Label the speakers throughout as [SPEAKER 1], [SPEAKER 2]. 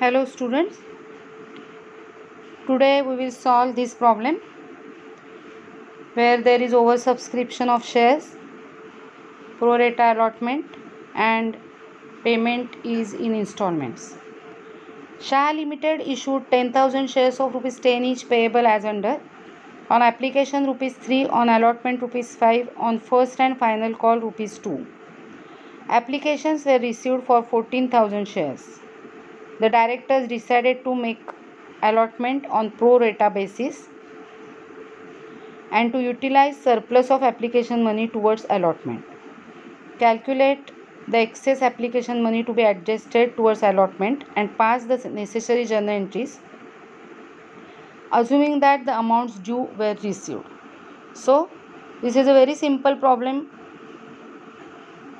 [SPEAKER 1] Hello students, today we will solve this problem where there is oversubscription of shares, pro rata allotment and payment is in installments. Shah Limited issued 10,000 shares of rupees 10 each payable as under. On application rupees 3, on allotment rupees 5, on first and final call rupees 2. Applications were received for 14,000 shares. The directors decided to make allotment on pro rata basis and to utilize surplus of application money towards allotment. Calculate the excess application money to be adjusted towards allotment and pass the necessary journal entries, assuming that the amounts due were received. So, this is a very simple problem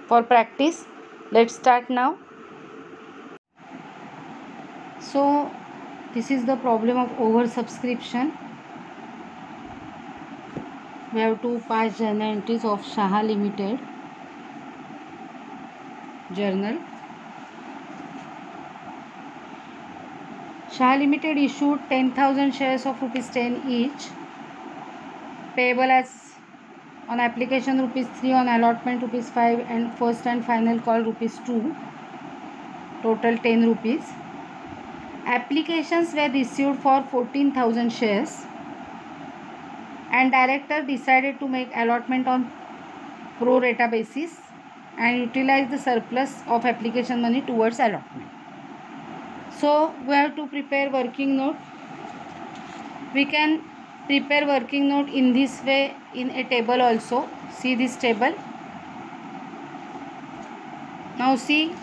[SPEAKER 1] for practice. Let's start now. So, this is the problem of oversubscription. We have to pass journal entries of Shah Limited journal. Shah Limited issued 10,000 shares of rupees 10 each, payable as on application rupees 3, on allotment rupees 5 and first and final call rupees 2, total 10 rupees. Applications were received for 14,000 shares and director decided to make allotment on pro rata basis and utilize the surplus of application money towards allotment. So we have to prepare working note. We can prepare working note in this way in a table also. See this table. Now see,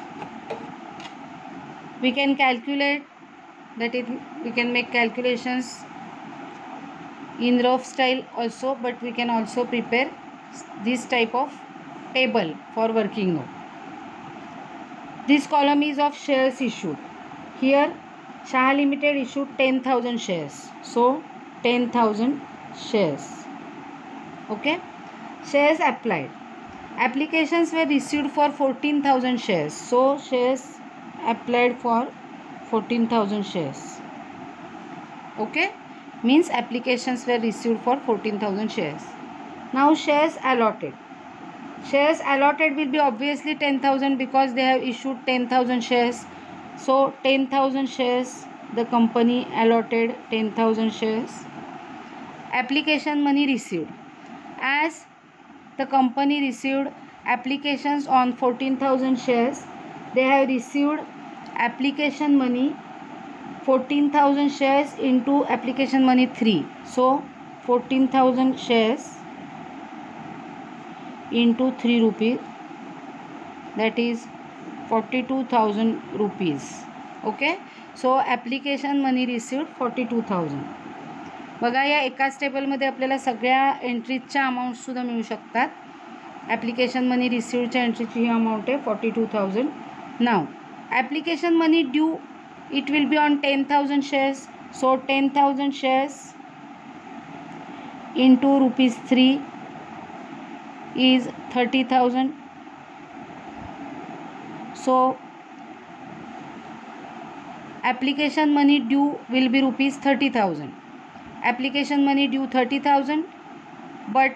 [SPEAKER 1] we can calculate we can make calculations in rough style also, but we can also prepare this type of table for working note. This column is of shares issued. Here Shah Limited issued 10,000 shares. So 10,000 shares. Okay. Shares applied. Applications were received for 14,000 shares. So shares applied for 14,000 shares. Okay. Means applications were received for 14,000 shares. Now shares allotted. Shares allotted will be obviously 10,000 because they have issued 10,000 shares. So 10,000 shares, the company allotted 10,000 shares. Application money received. As the company received applications on 14,000 shares, they have received application money 14,000 shares into application money 3. So 14,000 shares into 3 rupees, that is 42,000 rupees. Okay. So application money received 42,000. बघा या एकाच टेबलमध्ये आपल्याला सगळ्या एंट्रीजच्या अमाऊंटसुद्धा मिळू शकतात. Application money रिसिव्डच्या एंट्रीची ही अमाऊंट आहे 42,000. नाव application money due it will be on 10,000 shares. So 10,000 shares into rupees 3 is 30,000. So application money due will be rupees 30,000. Application money due 30,000, but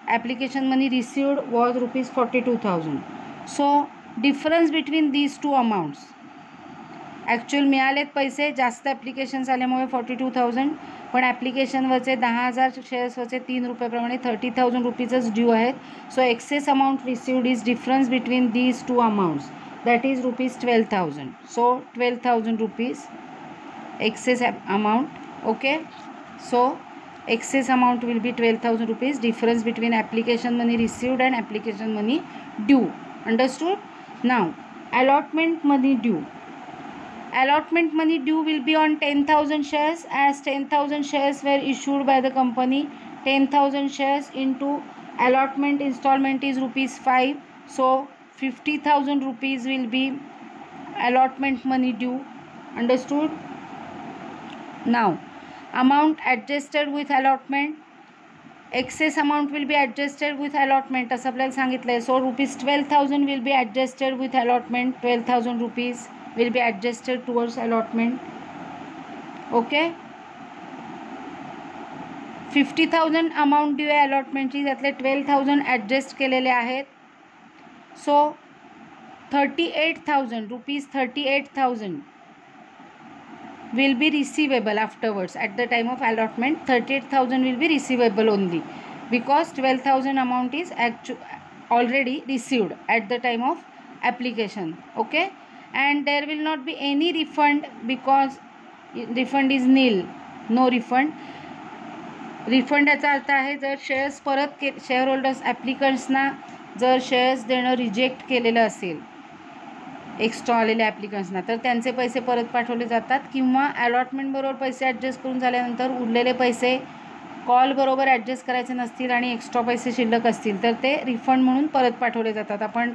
[SPEAKER 1] application money received was rupees 42,000. So difference between these two amounts, actual मिळालेत पैसे जास्त applications आल्यामुळे 42,000, पण ॲप्लिकेशनवरचे 10,000 शेअर्सवरचे 3 रुपयाप्रमाणे 30,000 रुपीजच due आहेत. So excess amount received is difference between these two amounts, that is rupees 12,000. So 12,000 rupees excess amount. Okay. So excess amount will be 12,000 rupees, difference between application money received and application money due. Understood? Now allotment money due. Allotment money due will be on 10,000 shares, as 10,000 shares were issued by the company. 10,000 shares into allotment installment is rupees 5. So 50,000 rupees will be allotment money due. Understood? Now amount adjusted with allotment. Excess amount will be adjusted with allotment असं आपल्याला सांगितलं आहे. So rupees 12,000 will be adjusted with allotment, 12,000 rupees. will be adjusted towards allotment. Okay, 50,000 amount due आहे अलॉटमेंटची, त्यातले 12,000 adjust केलेले आहेत. सो 38,000 rupees 38,000 will be receivable afterwards. At the time of allotment 38,000 will be receivable only, because 12,000 amount is already received at the time of application. Okay, and there will not be any refund, because refund is nil, no refund. Refund याचा अर्थ आहे जर shares परत share holders ॲप्लिकंट्सना जर shares देणं reject केलेलं असेल extra आलेल्या ॲप्लिकंट्सना, तर त्यांचे पैसे परत पाठवले जातात, किंवा अलॉटमेंटबरोबर पैसे ॲडजस्ट करून झाल्यानंतर उरलेले पैसे कॉलबरोबर ॲडजस्ट करायचे नसतील आणि एक्स्ट्रा पैसे शिल्लक असतील तर ते रिफंड म्हणून परत पाठवले जातात. आपण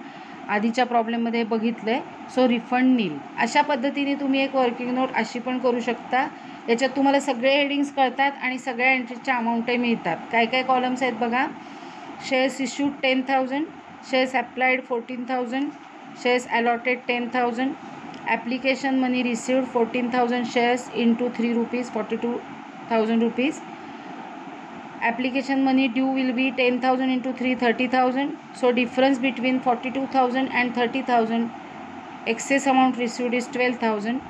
[SPEAKER 1] आधीच्या प्रॉब्लेममध्ये बघितलं आहे. सो रिफंड नील. अशा पद्धतीने तुम्ही एक वर्किंग नोट अशी पण करू शकता. याच्यात तुम्हाला सगळे हेडिंग्स कळतात आणि सगळ्या एंट्रीच्या अमाऊंटही मिळतात. काय काय कॉलम्स आहेत बघा. Shares issued 10,000, shares applied 14,000, shares allotted 10,000, application money received 14,000 shares into 3 rupees 42,000 rupees. Application money due will be 10,000 into 3 30,000. So difference between 42,000 and 30,000, excess amount received is 12,000.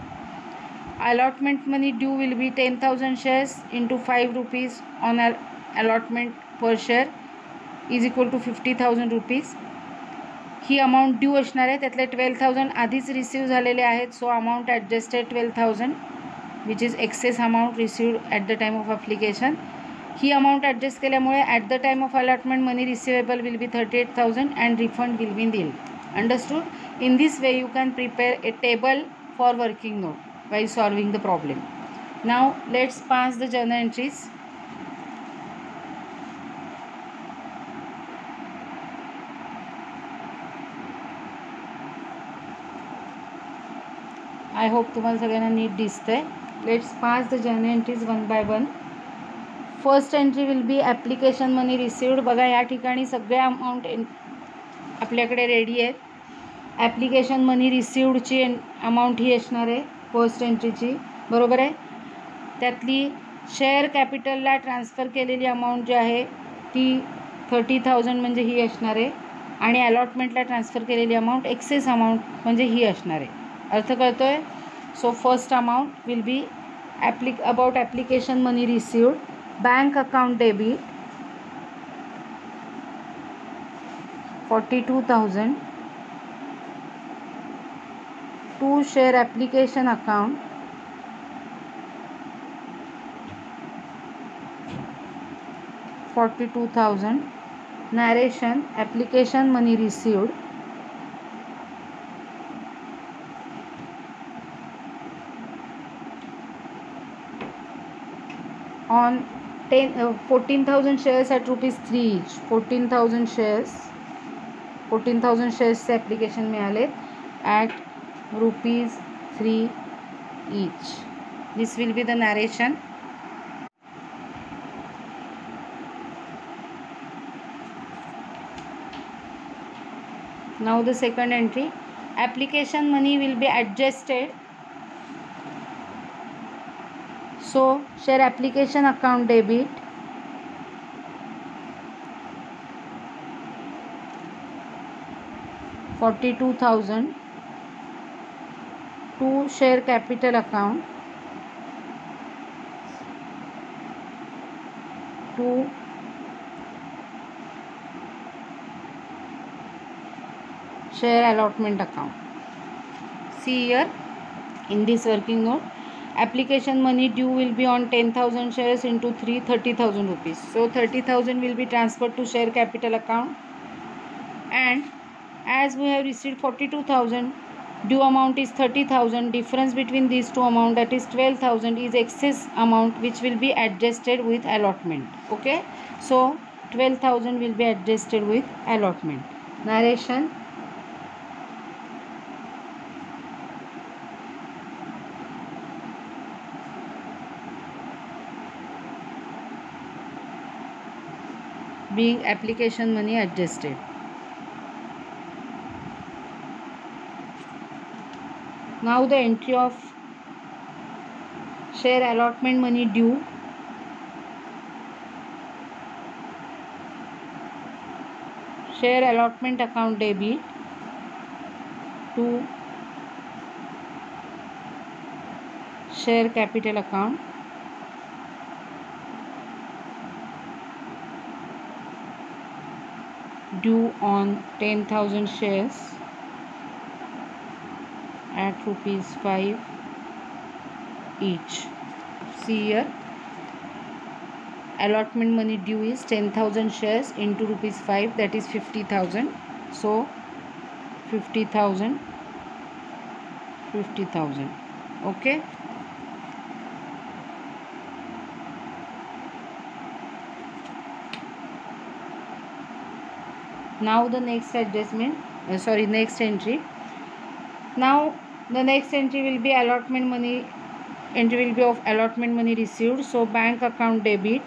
[SPEAKER 1] Allotment money due will be 10,000 shares into 5 rupees on allotment per share is equal to 50,000 rupees. ही amount due असणार आहे. त्यातले 12,000 आधीच receive झालेले आहेत. So amount adjusted 12,000 which is excess amount received at the time of application. ही amount adjust केल्यामुळे at the time of allotment money receivable will be 38,000 and refund will be nil. Understood. In this way you can prepare a table for working note while solving the problem. Now let's pass the journal entries. I hope तुम्हाला सगळ्यांना NEET दिसतंय. Let's pass the journal entries one by one. First entry will be application money received. बघा या ठिकाणी सगळे amount आपल्याकडे ready आहेत. Application money रिसिव्डची amount ही असणार आहे फर्स्ट एंट्रीची, बरोबर आहे. त्यातली शेअर कॅपिटलला ट्रान्सफर केलेली अमाऊंट जी आहे ती 30,000 म्हणजे ही असणार आहे, आणि अलॉटमेंटला ट्रान्सफर केलेली अमाऊंट एक्सेस अमाऊंट म्हणजे ही असणार आहे. अर्थ कळतो आहे. So first amount will be about application money received. Bank account debit 42,000. to share application account 42,000. narration application money received on 14,000 shares at rupees 3 each. 14,000 shares से application मिळाले at rupees 3 each. This will be the narration. Now the second entry. Application money will be adjusted. So share application account debit 42,000 to share capital account to share allotment account. See here in this working note, application money due will be on 10,000 shares into 3 30,000 rupees. So 30,000 will be transferred to share capital account, and as we have received 42,000, due amount is 30,000. difference between these two amount, that is 12,000, is excess amount which will be adjusted with allotment. Okay, so 12,000 will be adjusted with allotment. Narration. Being application money adjusted. Now the entry of share allotment money due. Share allotment account debit to share capital account. Due on 10,000 shares at ₹5 each. See here, allotment money due is 10,000 shares into ₹5, that is 50,000. So 50,000, 50,000. Okay. Now the next adjustment, next entry. Now the next entry will be allotment money. Entry will be of allotment money received. So bank account debit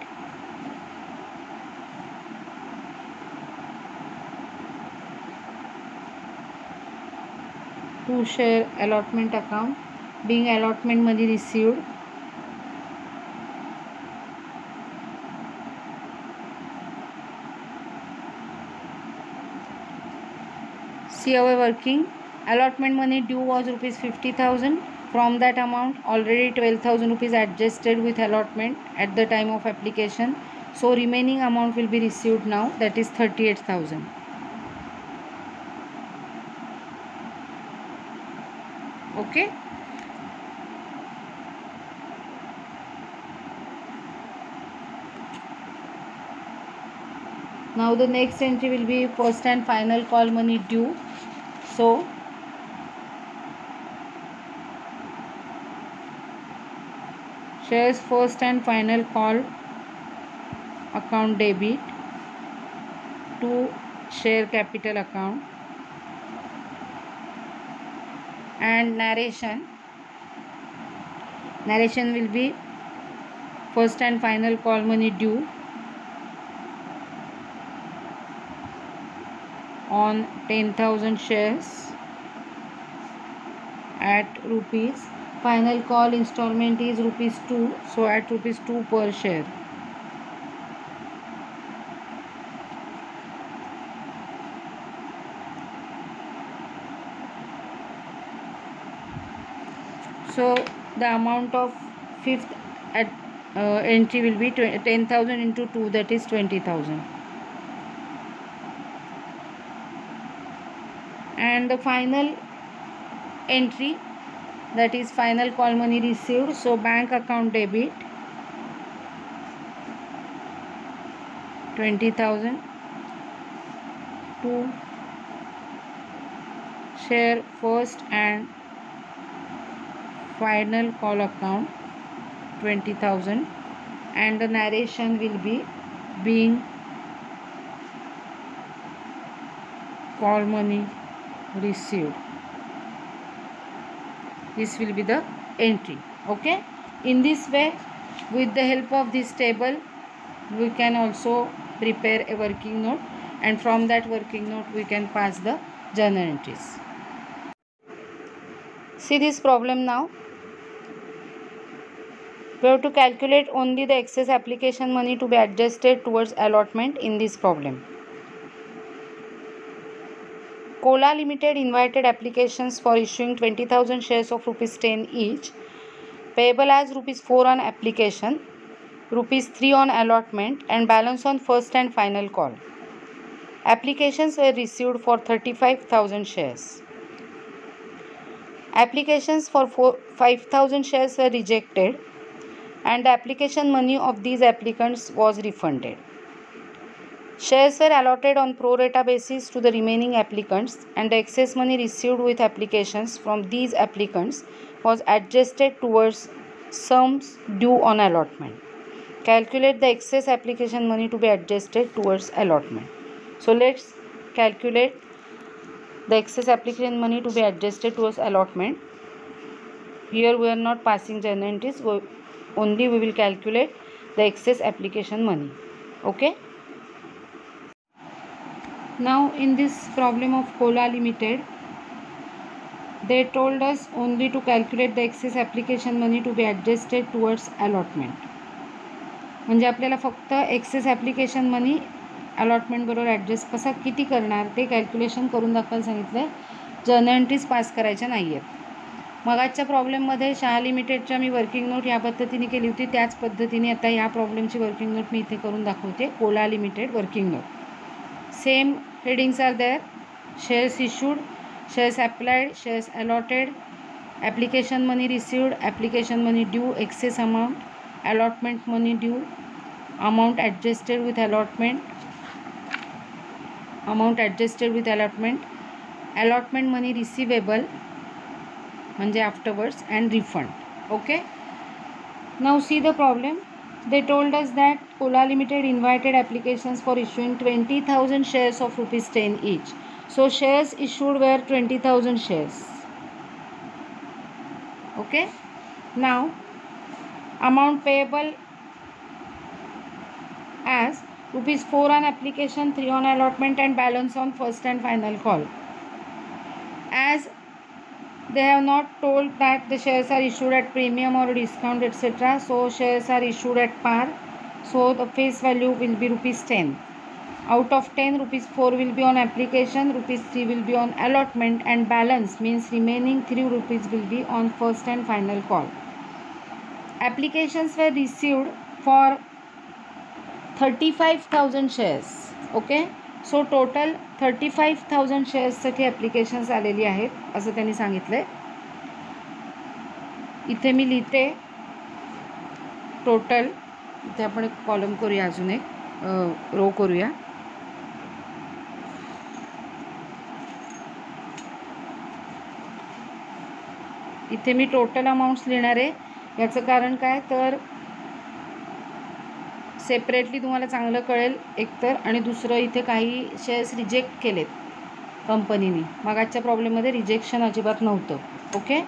[SPEAKER 1] to share allotment account, being allotment money received. See our working. Allotment money due was ₹50,000. From that amount, already 12,000 rupees adjusted with allotment at the time of application. So remaining amount will be received now, that is 38,000. Okay. Now the next entry will be first and final call money due. So shares first and final call account debit to share capital account, and narration will be first and final call money due on 10,000 shares at rupees. Final call installment is ₹2, so at ₹2 per share. So the amount of fifth entry will be 10,000 into 2, that is 20,000. And the final entry, that is final call money received. So bank account debit 20,000 to share first and final call account 20,000, and the narration will be being call money received. This will be the entry. Okay. In this way, with the help of this table, we can also prepare a working note, and from that working note we can pass the journal entries. See this problem now. We have to calculate only the excess application money to be adjusted towards allotment in this problem. Kola Limited invited applications for issuing 20,000 shares of ₹10 each, payable as ₹4 on application, ₹3 on allotment, and balance on first and final call. Applications were received for 35,000 shares. Applications for 5,000 shares were rejected, and the application money of these applicants was refunded. Shares were allotted on pro rata basis to the remaining applicants, and the excess money received with applications from these applicants was adjusted towards sums due on allotment. Calculate the excess application money to be adjusted towards allotment. So let's calculate the excess application money to be adjusted towards allotment. Here we are not passing journal entries, only we will calculate the excess application money. Okay. Now in this problem of Kola Limited, they told us only to calculate the excess application money to be adjusted towards allotment. म्हणजे आपल्याला फक्त access application money allotment बरोबर adjust कसा किती करणार ते calculation करून दाखवायला सांगितलं आहे. जर्नल एंट्रीज पास करायच्या नाही आहेत. मगाच्या प्रॉब्लेममध्ये शहा लिमिटेडच्या मी वर्किंग नोट या पद्धतीने केली होती, त्याच पद्धतीने आता या प्रॉब्लेमची वर्किंग नोट मी इथे करून दाखवते. Cola limited working note. Same headings are there. Shares issued, shares applied, shares allotted, application money received, application money due, excess amount, allotment money due, amount adjusted with allotment, allotment money receivable म्हणजे afterwards, and refund. Okay, now see the problem. They told us that Kola Limited invited applications for issuing 20,000 shares of ₹10 each. So shares issued were 20,000 shares. Okay, now amount payable as ₹4 on application, 3 on allotment, and balance on first and final call. As they have not told that the shares are issued at premium or discount etc., so shares are issued at par, so the face value will be ₹10. Out of 10, ₹4 will be on application, ₹3 will be on allotment, and balance means remaining ₹3 will be on first and final call. Applications were received for 35,000 shares. Okay, so total 35,000 शेअर्ससाठी applications आलेली आहेत असं त्यांनी सांगितलं आहे. इथे मी लिहिते total. इथे आपण एक कॉलम करूया, अजून एक रो करूया. इथे मी टोटल अमाऊंट्स लिहिणार आहे. याचं कारण काय तर सेपरेटली तुम्हाला चांगलं कळेल एकतर, आणि दुसरं इथे काही शेअर्स रिजेक्ट केलेत कंपनीने. मागच्या प्रॉब्लेममध्ये रिजेक्शन अजिबात नव्हतं. Okay,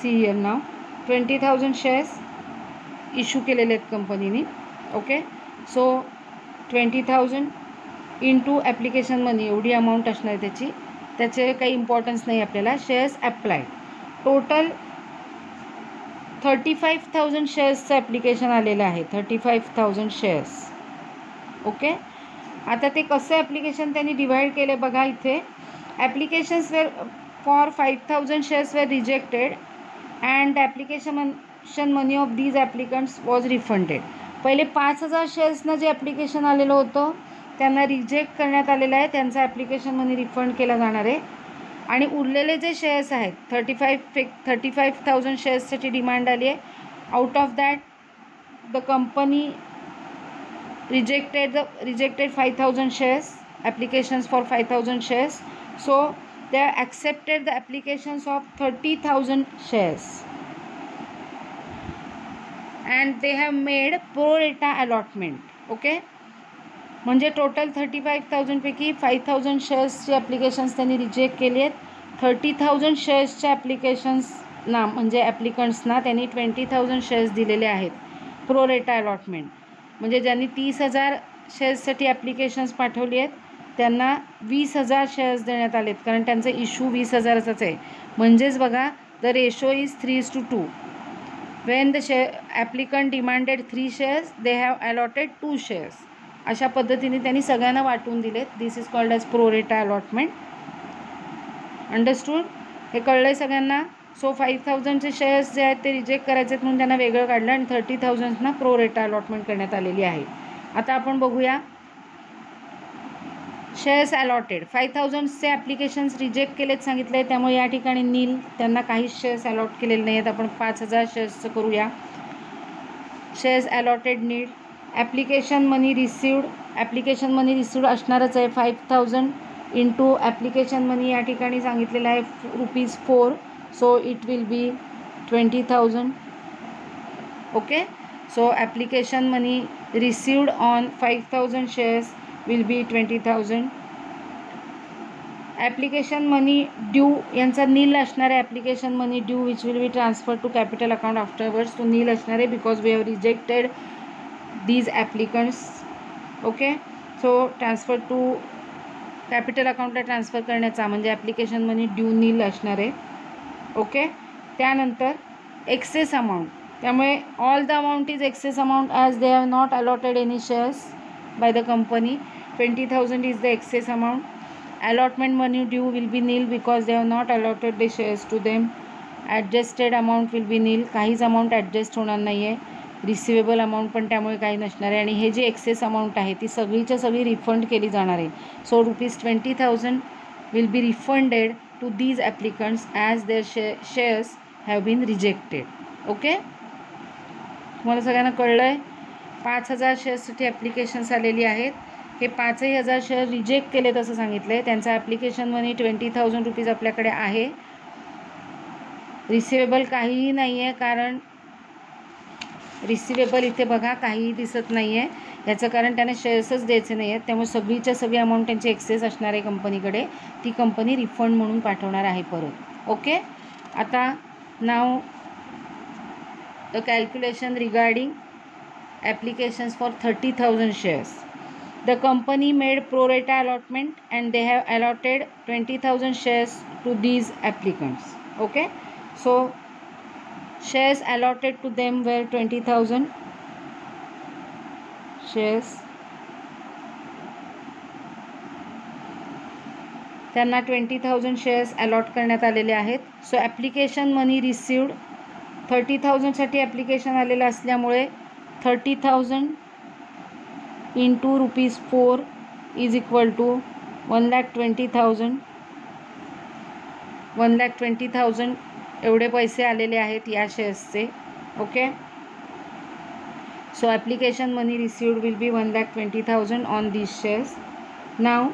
[SPEAKER 1] see here now 20,000 shares issue केलेले आहेत कंपनीने. ओके, सो 20,000 इंटू ॲप्लिकेशन मनी एवढी अमाऊंट असणार आहे त्याची. त्याचे काही इम्पॉर्टन्स नाही आपल्याला. शेअर्स अप्लाइड टोटल 35,000 शेअर्सचं ॲप्लिकेशन आलेलं आहे. 35,000 शेअर्स. ओके, आता ते कसं ॲप्लिकेशन त्यांनी डिवाइड केले बघा. इथे applications were for 5,000 shares were rejected and application money of these applicants was refunded. पहिले 5,000 शेअर्सनं जे ॲप्लिकेशन आलेलं होतं त्यांना रिजेक्ट करण्यात आलेलं आहे. त्यांचा ॲप्लिकेशन मनी रिफंड केला जाणार आहे. आणि उरलेले जे शेअर्स आहेत 35,000 शेअर्ससाठी डिमांड आली आहे. Out of that the company rejected 5,000 shares, applications for 5,000 shares. So they have accepted the applications of 30,000 shares and they have made pro rata allotment. Okay, म्हणजे total 35,000 पैकी 5,000 शेअर्सचे ॲप्लिकेशन्स त्यांनी रिजेक्ट केली आहेत. 30,000 शेअर्सच्या ॲप्लिकेशन्सना म्हणजे ॲप्लिकंट्सना त्यांनी 20,000 शेअर्स दिलेले आहेत प्रो रेटा अलॉटमेंट. म्हणजे ज्यांनी 30,000 शेअर्ससाठी ॲप्लिकेशन्स पाठवली आहेत त्यांना 20,000 शेअर्स देण्यात आलेत, कारण त्यांचं इश्यू 20,000चाच आहे. म्हणजेच बघा, the ratio is 3:2. When the applicant demanded 3 shares, they have allotted 2 shares. अशा पद्धतीने त्यांनी सगळ्यांना वाटून दिलेत. This is called as pro rata allotment. Understood? हे कळलं आहे सगळ्यांना? सो 5,000चे शेअर्स जे आहेत ते रिजेक्ट करायचे आहेत म्हणून त्यांना वेगळं काढलं आणि 30,000ना प्रो रेटा अलॉटमेंट करण्यात आलेली आहे. आता आपण बघूया शेअर्स अलॉटेड. 5,000चे ॲप्लिकेशन्स रिजेक्ट केलेत सांगितले, त्यामुळे या ठिकाणी नील, त्यांना काहीच शेअर्स अलॉट केलेले नाही आहेत. आपण 5,000 शेअर्सचं करूया. Shares allotted need. Application money received. Application money received असणारच आहे. 5,000 इंटू ॲप्लिकेशन मनी या ठिकाणी सांगितलेलं आहे ₹4. So it will be 20,000. Okay, so application money received on 5,000 shares will be 20,000. Application money due यांचा नील असणार आहे. Application money due which will be transfer to capital account afterwards. तो nil असणार आहे because we have rejected these applicants. Okay, so transfer to capital अकाउंटला transfer करण्याचा म्हणजे application money due नील असणार आहे. ओके. त्यानंतर एक्सेस अमाऊंट, त्यामुळे all the amount is excess amount as they have not allotted any shares by the company. 20,000 is the excess amount. Allotment money due will be nil because they have not allotted the shares to them. Adjusted amount will be nil. काहीच amount adjust होणार नाही आहे. Receivable amount पण त्यामुळे काही नसणार आहे. आणि हे जे एक्सेस अमाऊंट आहे ती सगळीच्या सगळी रिफंड केली जाणार आहे. So ₹20,000 will be refunded to these applicants as their shares have been rejected. Okay, तुम्हाला सगळ्यांना कळलं आहे. 5,000 शेअर्ससाठी ॲप्लिकेशन्स आलेली आहेत. हे 5,000 शेअर रिजेक्ट केलेत असं सांगितलं आहे. त्यांचा ॲप्लिकेशन मनी ₹20,000 आपल्याकडे आहे. रिसिवेबल काहीही नाही आहे, कारण रिसिवेबल इथे बघा काहीही दिसत नाही आहे. याचं कारण त्यांना शेअर्सच द्यायचे नाही आहेत. त्यामुळे सगळीच्या सगळी अमाऊंट त्यांची एक्सेस असणार आहे कंपनीकडे. ती कंपनी रिफंड म्हणून पाठवणार आहे परत. ओके, आता नाव the calculation regarding applications for 30,000 shares. The company made pro rata allotment and they have allotted 20,000 shares to these applicants. Okay, so shares allotted to them were 20,000 shares. त्यांना 20,000 shares allot करण्यात आलेले आहेत. सो application money received 30,000साठी application आलेलं असल्यामुळे 30,000 into ₹4 is equal to 1,20,000. 1,20,000 एवढे पैसे आलेले आहेत या शेअर्सचे. Okay, so application money received will be 1,20,000 on these shares. नाव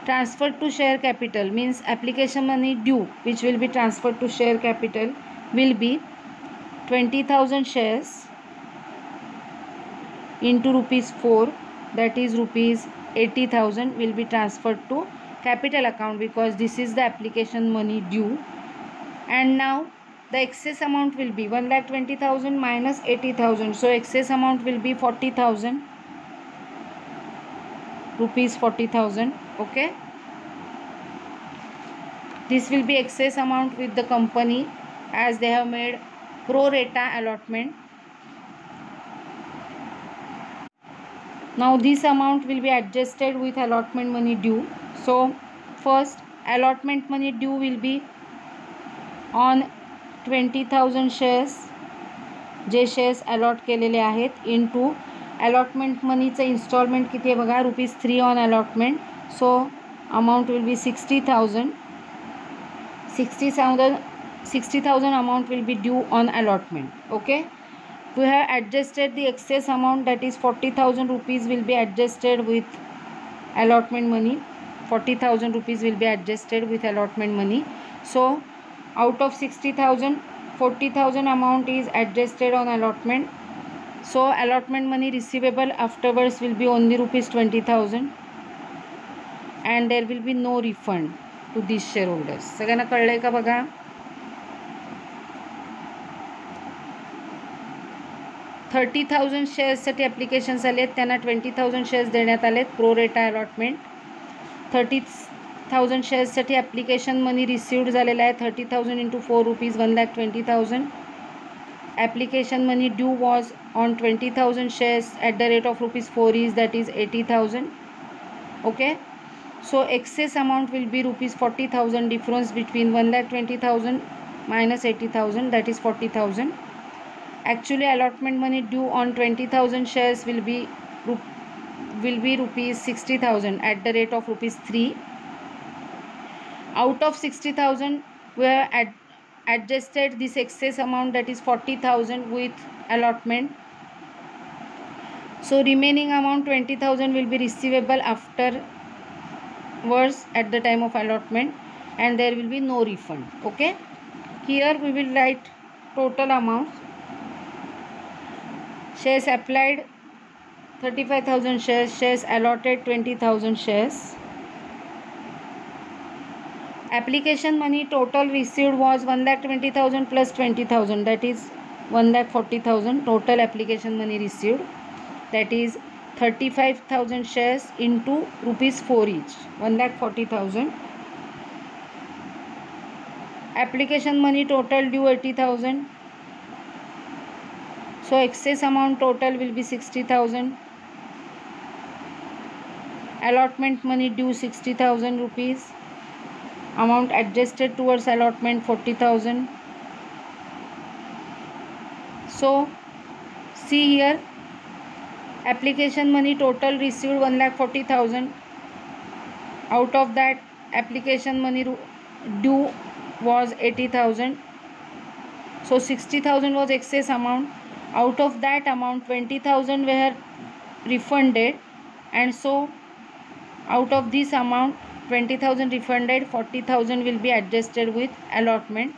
[SPEAKER 1] transfer to share capital means application money due which will be transfer to share capital will be 20,000 shares into ₹4, that is ₹80,000 will be transferred to capital account because this is the application money due. And now the excess amount will be 1,20,000 minus 80,000. So excess amount will be 40,000 rupees. 40,000. Okay, this will be excess amount with the company as they have made pro rata allotment. Now this amount will be adjusted with allotment money due. So first allotment money due will be on 20,000 shares जे shares allot केलेले आहेत into allotment मनीचं instalment किती आहे बघा ₹3 on allotment. So amount will be 60,000. 60,000 amount will be due on allotment. Okay, we have adjusted the excess amount, that is 40,000 rupees will be adjusted with allotment money. 40,000 rupees will be adjusted with allotment money. So out of 60,000, 40,000 amount is adjusted on allotment. So allotment money receivable afterwards will be only ₹20,000 and there will be no refund to these shareholders. सगळ्यांना कळलंय का बघा. 30,000 शेअर्ससाठी applications आले आहेत. त्यांना 20,000 shares देण्यात आलेत pro rata allotment. 30,000 शेअर्ससाठी application money received झालेला आहे. 30,000 into ₹4 1,20,000. Application money due was on 20,000 shares at the rate of ₹4 is that is 80,000. Okay, so excess amount will be ₹40,000. difference between 1,20,000 minus 80,000, that is 40,000. Actually allotment money due on 20,000 shares will be ₹60,000 at the rate of ₹3. Out of 60,000 we have adjusted this excess amount, that is 40,000 with allotment. So remaining amount 20,000 will be receivable afterwards at the time of allotment and there will be no refund. Okay, here we will write total amounts. Shares applied 35,000 shares. Shares allotted 20,000 shares. Application money total received was 1,20,000 plus 20,000, that is 1,40,000. Total application money received, that is 35,000 shares into ₹4 each, 1,40,000. application money total due 80,000. So excess amount total will be 60,000. Allotment money due 60,000 rupees. Amount adjusted towards allotment 40,000. So see here, application money total received 1,40,000. Out of that, application money due was 80,000. So 60,000 was excess amount. Out of that amount, 20,000 were refunded, and so out of this amount 20,000 refunded, 40,000 will be adjusted with allotment.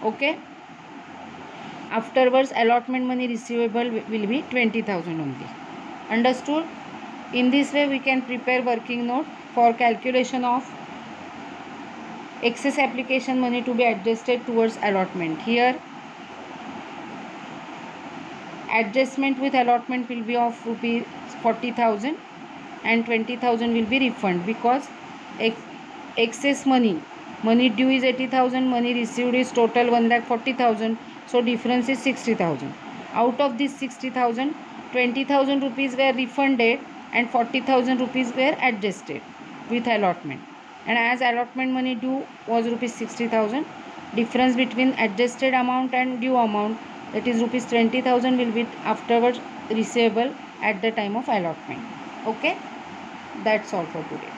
[SPEAKER 1] Okay. Afterwards, allotment money receivable will be 20,000 only. Understood? In this way, we can prepare working note for calculation of excess application money to be adjusted towards allotment. Here, adjustment with allotment will be of rupees 40,000 and 20,000 will be refund, because excess money due is 80,000, money received is total 1,40,000. So difference is 60,000. Out of this 60,000, 20,000 rupees were refunded and 40,000 rupees were adjusted with allotment. And as allotment money due was rupees 60,000, difference between adjusted amount and due amount, that is rupees 20,000, will be afterwards receivable at the time of allotment. Okay, that's all for today.